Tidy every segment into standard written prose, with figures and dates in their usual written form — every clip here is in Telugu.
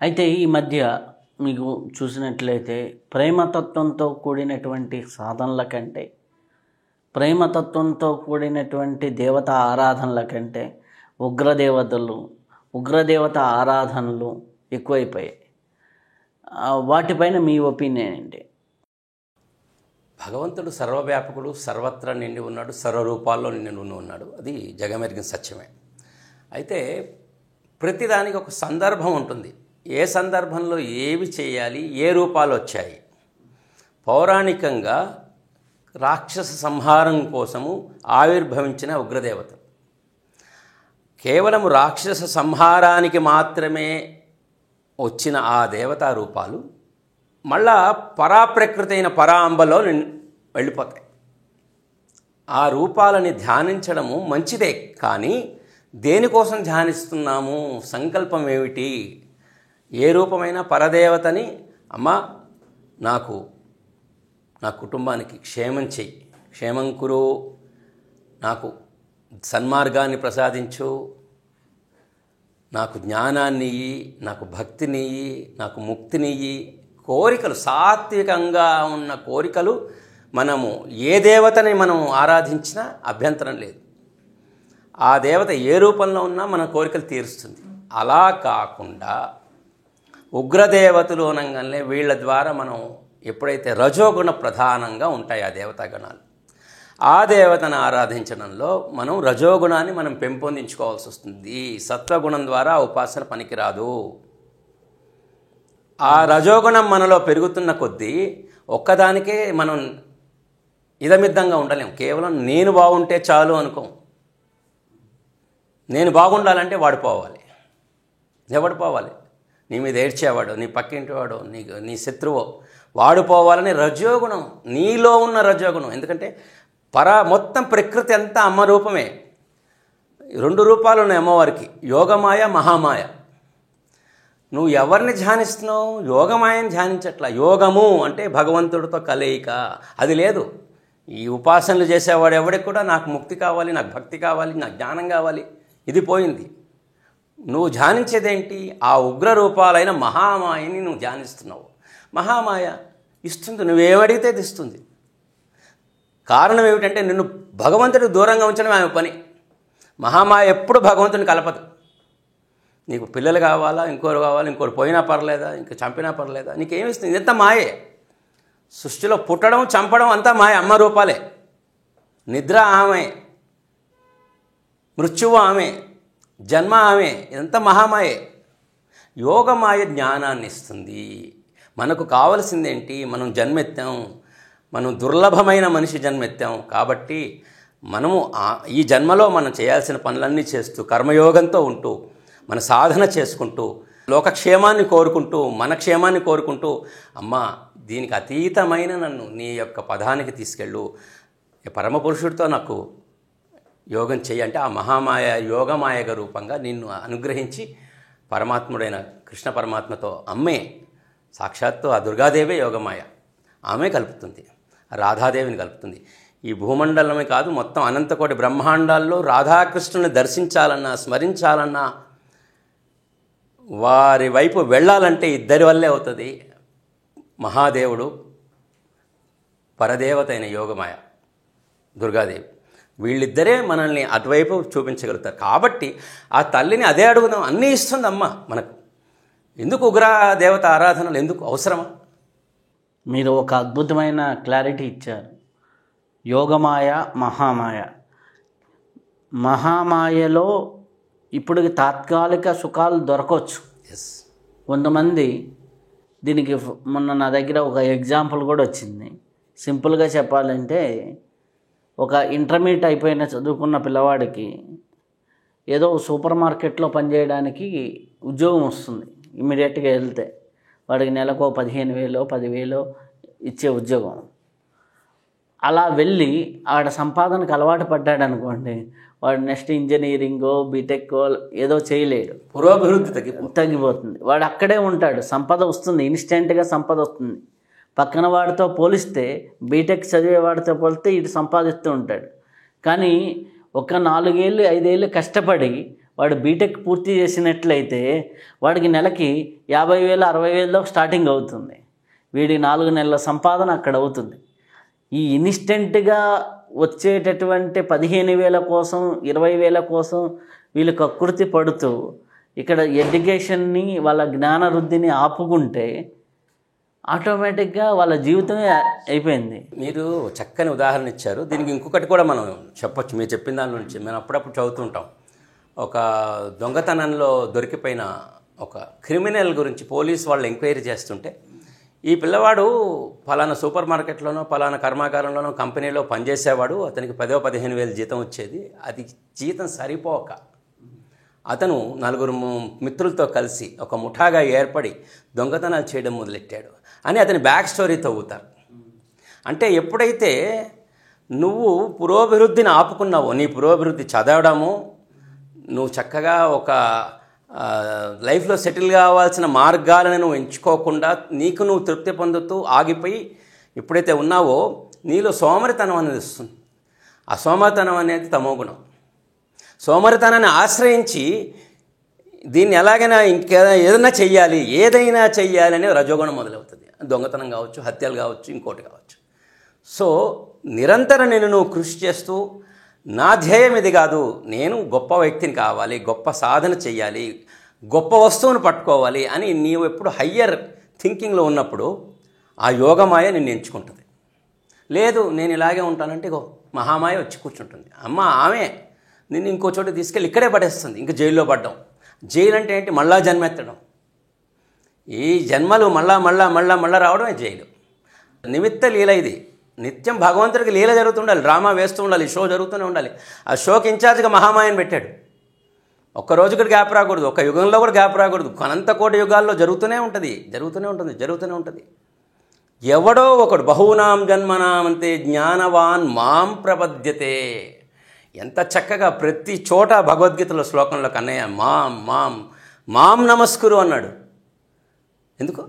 అయితే ఈ మధ్య మీకు చూసినట్లయితే ప్రేమతత్వంతో కూడినటువంటి సాధనల కంటే, ప్రేమతత్వంతో కూడినటువంటి దేవతా ఆరాధనల కంటే ఉగ్రదేవత ఆరాధనలు ఎక్కువైపోయాయి. వాటిపైన మీ ఒపీనియన్ ఏంటి? భగవంతుడు సర్వవ్యాపకుడు, సర్వత్రా నిండి ఉన్నాడు, సర్వరూపాల్లో నిండి ఉన్నాడు. అది జగమెరిగిన సత్యమే. అయితే ప్రతిదానికి ఒక సందర్భం ఉంటుంది. ఏ సందర్భంలో ఏవి చేయాలి, ఏ రూపాలు వచ్చాయి. పౌరాణికంగా రాక్షస సంహారం కోసము ఆవిర్భవించిన ఉగ్రదేవత, కేవలం రాక్షస సంహారానికి మాత్రమే వచ్చిన ఆ దేవతా రూపాలు మళ్ళా పరాప్రకృతి అయిన పరాంబలో వెళ్ళిపోతాయి. ఆ రూపాలని ధ్యానించడము మంచిదే, కానీ దేనికోసం ధ్యానిస్తున్నాము, సంకల్పం ఏమిటి? ఏ రూపమైనా పరదేవతని, అమ్మా నాకు నా కుటుంబానికి క్షేమం చెయ్యి, క్షేమం కురు, నాకు సన్మార్గాన్ని ప్రసాదించు, నాకు జ్ఞానాన్ని ఇయ్యి, నాకు భక్తిని ఇయ్యి, నాకు ముక్తిని ఇయ్యి. కోరికలు, సాత్వికంగా ఉన్న కోరికలు, మనము ఏ దేవతని మనం ఆరాధించినా అభ్యంతరం లేదు. ఆ దేవత ఏ రూపంలో ఉన్నా మన కోరికలు తీరుస్తుంది. అలా కాకుండా ఉగ్రదేవతలు అనగానే వీళ్ళ ద్వారా మనం ఎప్పుడైతే రజోగుణ ప్రధానంగా ఉంటాయి ఆ దేవతాగణాలు, ఆ దేవతను ఆరాధించడంలో మనం రజోగుణాన్ని మనం పెంపొందించుకోవాల్సి వస్తుంది. సత్వగుణం ద్వారా ఉపాసన పనికిరాదు. ఆ రజోగుణం మనలో పెరుగుతున్న కొద్దీ ఒక్కదానికే మనం ఇదమిద్దంగా ఉండలేం. కేవలం నేను బాగుంటే చాలు అనుకోం. నేను బాగుండాలంటే వాడు పోవాలి. ఎవడు పోవాలి? నీ మీద ఏడ్చేవాడు, నీ పక్కింటి వాడు, నీ శత్రువు, వాడు పోవాలని రజోగుణం, నీలో ఉన్న రజోగుణం. ఎందుకంటే మొత్తం ప్రకృతి అంతా అమ్మ రూపమే. 2 రూపాలు ఉన్నాయి అమ్మవారికి, యోగమాయ, మహామాయ. నువ్వు ఎవరిని ధ్యానిస్తున్నావు? యోగమాయని ధ్యానించట్లా. యోగము అంటే భగవంతుడితో కలయిక, అది లేదు. ఈ ఉపాసనలు చేసేవాడు ఎవడికి కూడా నాకు ముక్తి కావాలి, నాకు భక్తి కావాలి, నాకు జ్ఞానం కావాలి, ఇది పోయింది. నువ్వు ధ్యానించేదేంటి? ఆ ఉగ్ర రూపాలైన మహామాయని నువ్వు ధ్యానిస్తున్నావు. మహామాయ ఇస్తుంది, నువ్వేమడిగితే అది ఇస్తుంది. కారణం ఏమిటంటే నిన్ను భగవంతుడికి దూరంగా ఉంచడం ఆమె పని. మహామాయ ఎప్పుడు భగవంతుని కలపదు. నీకు పిల్లలు కావాలా, ఇంకోరు పోయినా పర్లేదా, ఇంక చంపినా పర్లేదా, నీకేమిస్తుంది? ఇదంతా మాయే. సృష్టిలో పుట్టడం, చంపడం అంతా మాయ, అమ్మ రూపాలే. నిద్ర ఆమె, మృత్యువు ఆమె, జన్మ ఆమె, ఇదంతా మహామాయే. యోగమాయ జ్ఞానాన్ని ఇస్తుంది. మనకు కావలసిందేంటి? మనం జన్మెత్తాం, మనం దుర్లభమైన మనిషి జన్మెత్తాం. కాబట్టి మనము ఈ జన్మలో మనం చేయాల్సిన పనులన్నీ చేస్తూ, కర్మయోగంతో ఉంటూ, మన సాధన చేసుకుంటూ, లోకక్షేమాన్ని కోరుకుంటూ, మన క్షేమాన్ని కోరుకుంటూ, అమ్మా దీనికి అతీతమైన నన్ను నీ యొక్క పదానికి తీసుకెళ్ళు, పరమపురుషుడితో నాకు యోగం చెయ్యి అంటే ఆ మహామాయ యోగమాయగా రూపంగా నిన్ను అనుగ్రహించి పరమాత్ముడైన కృష్ణ పరమాత్మతో అమ్మే, సాక్షాత్తు ఆ దుర్గాదేవే యోగమాయ, ఆమె కలుపుతుంది, రాధాదేవిని కలుపుతుంది. ఈ భూమండలమే కాదు, మొత్తం అనంతకోటి బ్రహ్మాండాల్లో రాధాకృష్ణుని దర్శించాలన్నా, స్మరించాలన్నా, వారి వైపు వెళ్ళాలంటే ఇద్దరి వల్లే అవుతుంది. మహాదేవుడు, పరదేవత అయిన యోగమాయ దుర్గాదేవి, వీళ్ళిద్దరే మనల్ని అటువైపు చూపించగలుగుతారు. కాబట్టి ఆ తల్లిని అదే అడుగుదాం. అన్నీ ఇస్తుంది అమ్మ మనకు. ఎందుకు ఉగ్ర దేవత ఆరాధనలు ఎందుకు అవసరమా? మీరు ఒక అద్భుతమైన క్లారిటీ ఇచ్చారు. యోగమాయ, మహామాయలో ఇప్పుడు తాత్కాలిక సుఖాలు దొరకవచ్చు. కొంతమంది దీనికి మొన్న నా దగ్గర ఒక ఎగ్జాంపుల్ కూడా వచ్చింది. సింపుల్గా చెప్పాలంటే, ఒక ఇంటర్మీడియట్ అయిపోయిన చదువుకున్న పిల్లవాడికి ఏదో సూపర్ మార్కెట్లో పనిచేయడానికి ఉద్యోగం వస్తుంది. ఇమ్మీడియట్గా వెళ్తే వాడికి నెలకు 15,000 10,000 ఇచ్చే ఉద్యోగం. అలా వెళ్ళి ఆడ సంపాదనకు అలవాటు పడ్డాడు అనుకోండి, వాడు నెక్స్ట్ ఇంజనీరింగో బీటెక్కో ఏదో చేయలేడు, పురోభివృద్ధి తగ్గిపోతుంది. వాడు అక్కడే ఉంటాడు, సంపద వస్తుంది, ఇన్స్టెంట్గా సంపద వస్తుంది. పక్కన వాడితో పోలిస్తే, బీటెక్ చదివేవాడితో పోలిస్తే ఇటు సంపాదిస్తూ ఉంటాడు. కానీ ఒక 4 ఏళ్ళు 5 ఏళ్ళు కష్టపడి వాడు బీటెక్ పూర్తి చేసినట్లయితే వాడికి నెలకి 50,000 60,000లో స్టార్టింగ్ అవుతుంది. వీడి 4 నెలల సంపాదన అక్కడ అవుతుంది. ఈ ఇన్స్టెంట్గా వచ్చేటటువంటి 15,000 కోసం 20,000 కోసం వీళ్ళు కక్కుర్తి పడుతూ ఇక్కడ ఎడ్యుకేషన్ని వాళ్ళ జ్ఞానవృద్ధిని ఆపుకుంటే ఆటోమేటిక్గా వాళ్ళ జీవితమే అయిపోయింది. మీరు చక్కని ఉదాహరణ ఇచ్చారు. దీనికి ఇంకొకటి కూడా మనం చెప్పొచ్చు. మీరు చెప్పిన దాని నుంచి మనం అప్పుడప్పుడు చదువుతుంటాం. ఒక దొంగతనంలో దొరికిపోయిన ఒక క్రిమినల్ గురించి పోలీస్ వాళ్ళు ఎంక్వైరీ చేస్తుంటే ఈ పిల్లవాడు ఫలానా సూపర్ మార్కెట్లోనో ఫలానా కర్మాగారంలోనో కంపెనీలో పనిచేసేవాడు, అతనికి 10,000-15,000 జీతం వచ్చేది. అది జీతం సరిపోక అతను 4 మిత్రులతో కలిసి ఒక ముఠాగా ఏర్పడి దొంగతనాలు చేయడం మొదలెట్టాడు అని అతని బ్యాక్ స్టోరీ తవ్వుతారు. అంటే ఎప్పుడైతే నువ్వు పురోభివృద్ధిని ఆపుకున్నావో, నీ పురోభివృద్ధి చదవడము, నువ్వు చక్కగా ఒక లైఫ్లో సెటిల్ కావాల్సిన మార్గాలను నువ్వు ఎంచుకోకుండా నీకు నువ్వు తృప్తి పొందుతూ ఆగిపోయి ఎప్పుడైతే ఉన్నావో నీలో సోమరితనం అనేది వస్తుంది. ఆ సోమరితనం అనేది తమోగుణం. సోమరితనాన్ని ఆశ్రయించి దీన్ని ఎలాగైనా ఏదైనా చెయ్యాలి అనే రజోగుణం మొదలవుతుంది. దొంగతనం కావచ్చు, హత్యలు కావచ్చు, ఇంకోటి కావచ్చు. సో నిరంతరం నువ్వు కృషి చేస్తూ నా ధ్యేయం ఇది కాదు, నేను గొప్ప వ్యక్తిని కావాలి, గొప్ప సాధన చెయ్యాలి, గొప్ప వస్తువును పట్టుకోవాలి అని నీవు ఎప్పుడు హయ్యర్ థింకింగ్లో ఉన్నప్పుడు ఆ యోగమాయ నిన్ను ఎంచుకుంటుంది. లేదు నేను ఇలాగే ఉంటానంటే మహామాయ వచ్చి కూర్చుంటుంది. ఆమె నిన్ను ఇంకో చోట తీసుకెళ్ళి ఇక్కడే పడేస్తుంది. ఇంక జైల్లో పడ్డం. జైలు అంటే ఏంటి? మళ్ళా జన్మెత్తడం. ఈ జన్మలు మళ్ళా రావడమే జైలు. నిమిత్త లీల ఇది. నిత్యం భగవంతుడికి లీల జరుగుతుండాలి, డ్రామా వేస్తూ ఉండాలి, షో జరుగుతూనే ఉండాలి. ఆ షోకి ఇన్ఛార్జ్గా మహామాయను పెట్టాడు. ఒక్క రోజు కూడా గ్యాప్ రాకూడదు, ఒక్క యుగంలో కూడా గ్యాప్ రాకూడదు. అనంత కోటి యుగాల్లో జరుగుతూనే ఉంటుంది. ఎవడో ఒకడు బహూనాం జన్మనామంతే జ్ఞానవాన్ మాం ప్రపద్యతే. ఎంత చక్కగా ప్రతి చోట భగవద్గీతలో శ్లోకంలో కన్నయ్య మాం నమస్కురు అన్నాడు. ఎందుకు?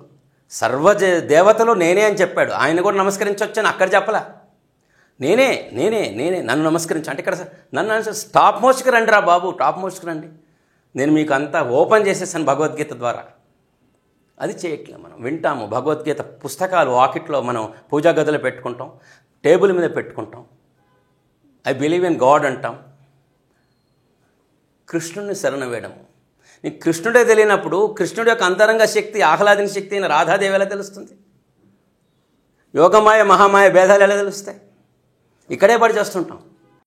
సర్వ దేవతలు నేనే అని చెప్పాడు. ఆయన కూడా నమస్కరించవచ్చని అక్కడ చెప్పలా. నేనే నన్ను నమస్కరించు అంటే ఇక్కడ నన్ను టాప్ మోస్ట్కి రండి రా బాబు, టాప్ మోస్ట్కి రండి, నేను మీకు అంతా ఓపెన్ చేసేసాను భగవద్గీత ద్వారా. అది చేయట్లేదు. మనం వింటాము భగవద్గీత పుస్తకాలు వాకిట్లో మనం పూజా గదిలో పెట్టుకుంటాం, టేబుల్ మీద పెట్టుకుంటాం. ఐ బిలీవ్ ఇన్ గాడ్ అంటాం. కృష్ణుడిని శరణ వేయడము. నీకు కృష్ణుడే తెలియనప్పుడు కృష్ణుడి యొక్క అంతరంగ శక్తి, ఆహ్లాదిన శక్తి అయిన రాధాదేవి ఎలా తెలుస్తుంది? యోగమాయ మహామాయ భేదాలు ఎలా తెలుస్తాయి? ఇక్కడే పడి చేస్తుంటాం.